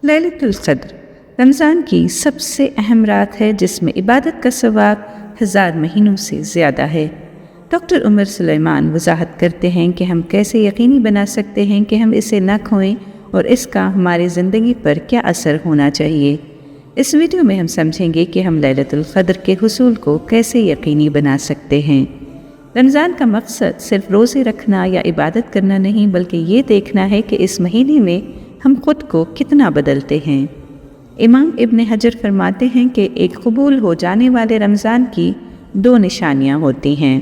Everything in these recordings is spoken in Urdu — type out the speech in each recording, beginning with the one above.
لیلۃ القدر رمضان کی سب سے اہم رات ہے جس میں عبادت کا ثواب 1000 مہینوں سے زیادہ ہے۔ ڈاکٹر عمر سلیمان وضاحت کرتے ہیں کہ ہم کیسے یقینی بنا سکتے ہیں کہ ہم اسے نہ کھوئیں اور اس کا ہماری زندگی پر کیا اثر ہونا چاہیے۔ اس ویڈیو میں ہم سمجھیں گے کہ ہم لیلۃ القدر کے حصول کو کیسے یقینی بنا سکتے ہیں۔ رمضان کا مقصد صرف روزے رکھنا یا عبادت کرنا نہیں بلکہ یہ دیکھنا ہے کہ اس مہینے میں ہم خود کو کتنا بدلتے ہیں۔ امام ابن حجر فرماتے ہیں کہ ایک قبول ہو جانے والے رمضان کی 2 نشانیاں ہوتی ہیں۔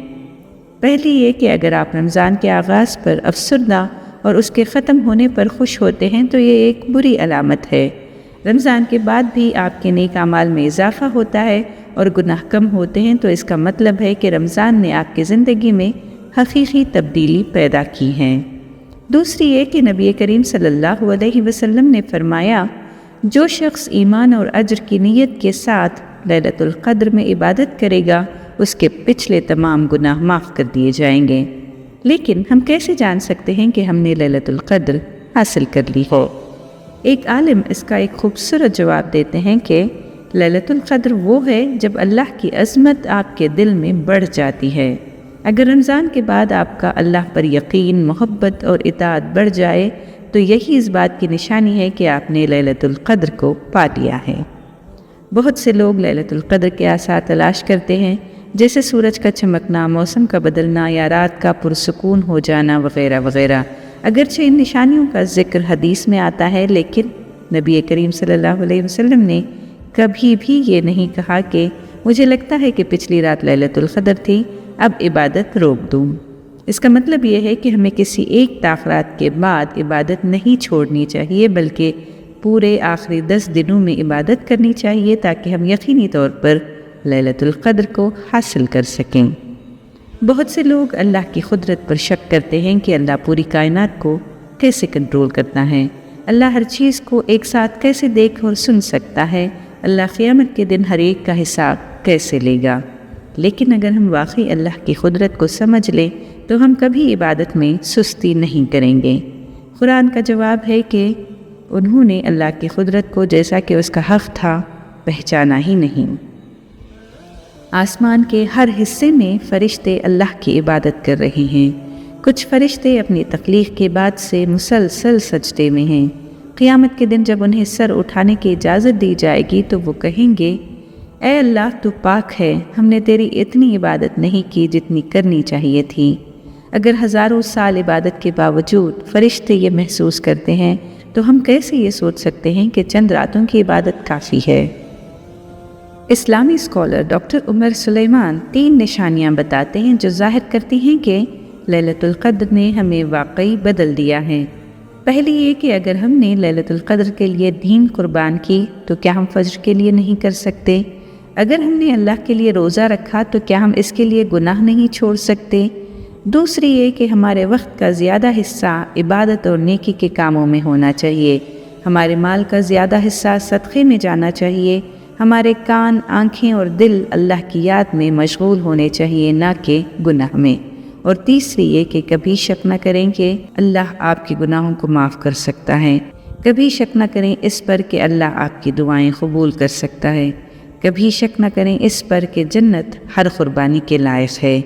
پہلی یہ کہ اگر آپ رمضان کے آغاز پر افسردہ اور اس کے ختم ہونے پر خوش ہوتے ہیں تو یہ ایک بری علامت ہے۔ رمضان کے بعد بھی آپ کے نیک اعمال میں اضافہ ہوتا ہے اور گناہ کم ہوتے ہیں تو اس کا مطلب ہے کہ رمضان نے آپ کی زندگی میں حقیقی تبدیلی پیدا کی ہے۔ دوسری یہ کہ نبی کریم صلی اللہ علیہ وسلم نے فرمایا، جو شخص ایمان اور اجر کی نیت کے ساتھ لیلۃ القدر میں عبادت کرے گا اس کے پچھلے تمام گناہ معاف کر دیے جائیں گے۔ لیکن ہم کیسے جان سکتے ہیں کہ ہم نے لیلۃ القدر حاصل کر لی ہو؟ ایک عالم اس کا ایک خوبصورت جواب دیتے ہیں کہ لیلۃ القدر وہ ہے جب اللہ کی عظمت آپ کے دل میں بڑھ جاتی ہے۔ اگر رمضان کے بعد آپ کا اللہ پر یقین، محبت اور اطاعت بڑھ جائے تو یہی اس بات کی نشانی ہے کہ آپ نے لیلۃ القدر کو پا لیا ہے۔ بہت سے لوگ لیلۃ القدر کے آثار تلاش کرتے ہیں، جیسے سورج کا چمکنا، موسم کا بدلنا یا رات کا پرسکون ہو جانا وغیرہ وغیرہ۔ اگرچہ ان نشانیوں کا ذکر حدیث میں آتا ہے لیکن نبی کریم صلی اللہ علیہ وسلم نے کبھی بھی یہ نہیں کہا کہ مجھے لگتا ہے کہ پچھلی رات لیلۃ القدر تھی، اب عبادت روک دوں۔ اس کا مطلب یہ ہے کہ ہمیں کسی ایک تاخرات کے بعد عبادت نہیں چھوڑنی چاہیے بلکہ پورے آخری 10 دنوں میں عبادت کرنی چاہیے تاکہ ہم یقینی طور پر لیلۃ القدر کو حاصل کر سکیں۔ بہت سے لوگ اللہ کی قدرت پر شک کرتے ہیں کہ اللہ پوری کائنات کو کیسے کنٹرول کرتا ہے، اللہ ہر چیز کو ایک ساتھ کیسے دیکھ اور سن سکتا ہے، اللہ قیامت کے دن ہر ایک کا حساب کیسے لے گا۔ لیکن اگر ہم واقعی اللہ کی قدرت کو سمجھ لیں تو ہم کبھی عبادت میں سستی نہیں کریں گے۔ قرآن کا جواب ہے کہ انہوں نے اللہ کی قدرت کو جیسا کہ اس کا حق تھا پہچانا ہی نہیں۔ آسمان کے ہر حصے میں فرشتے اللہ کی عبادت کر رہے ہیں۔ کچھ فرشتے اپنی تخلیق کے بعد سے مسلسل سجدے میں ہیں۔ قیامت کے دن جب انہیں سر اٹھانے کی اجازت دی جائے گی تو وہ کہیں گے، اے اللہ تو پاک ہے، ہم نے تیری اتنی عبادت نہیں کی جتنی کرنی چاہیے تھی۔ اگر ہزاروں سال عبادت کے باوجود فرشتے یہ محسوس کرتے ہیں تو ہم کیسے یہ سوچ سکتے ہیں کہ چند راتوں کی عبادت کافی ہے؟ اسلامی اسکالر ڈاکٹر عمر سلیمان 3 نشانیاں بتاتے ہیں جو ظاہر کرتی ہیں کہ لیلۃ القدر نے ہمیں واقعی بدل دیا ہے۔ پہلی یہ کہ اگر ہم نے لیلۃ القدر کے لیے دین قربان کی تو کیا ہم فجر کے لیے نہیں کر سکتے؟ اگر ہم نے اللہ کے لیے روزہ رکھا تو کیا ہم اس کے لیے گناہ نہیں چھوڑ سکتے؟ دوسری یہ کہ ہمارے وقت کا زیادہ حصہ عبادت اور نیکی کے کاموں میں ہونا چاہیے، ہمارے مال کا زیادہ حصہ صدقے میں جانا چاہیے، ہمارے کان، آنکھیں اور دل اللہ کی یاد میں مشغول ہونے چاہیے نہ کہ گناہ میں۔ اور تیسری یہ کہ کبھی شک نہ کریں کہ اللہ آپ کے گناہوں کو معاف کر سکتا ہے، کبھی شک نہ کریں اس پر کہ اللہ آپ کی دعائیں قبول کر سکتا ہے، کبھی شک نہ کریں اس پر کہ جنت ہر قربانی کے لائق ہے۔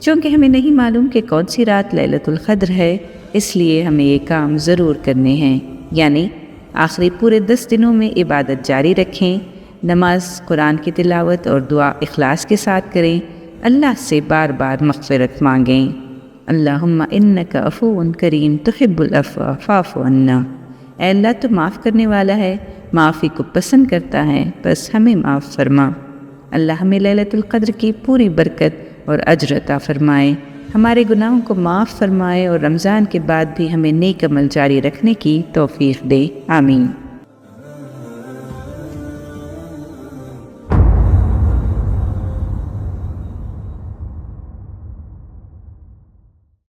چونکہ ہمیں نہیں معلوم کہ کون سی رات لیلۃ القدر ہے، اس لیے ہمیں یہ کام ضرور کرنے ہیں، یعنی آخری پورے 10 دنوں میں عبادت جاری رکھیں، نماز، قرآن کی تلاوت اور دعا اخلاص کے ساتھ کریں، اللہ سے بار بار مغفرت مانگیں۔ اللہم انک عفو کریم تحب العفو فاعف عنا۔ اے اللہ تو معاف کرنے والا ہے، معافی کو پسند کرتا ہے، بس ہمیں معاف فرما۔ اللہ ہمیں لیلۃ القدر کی پوری برکت اور اجر عطا فرمائے، ہمارے گناہوں کو معاف فرمائے اور رمضان کے بعد بھی ہمیں نیک عمل جاری رکھنے کی توفیق دے، آمین۔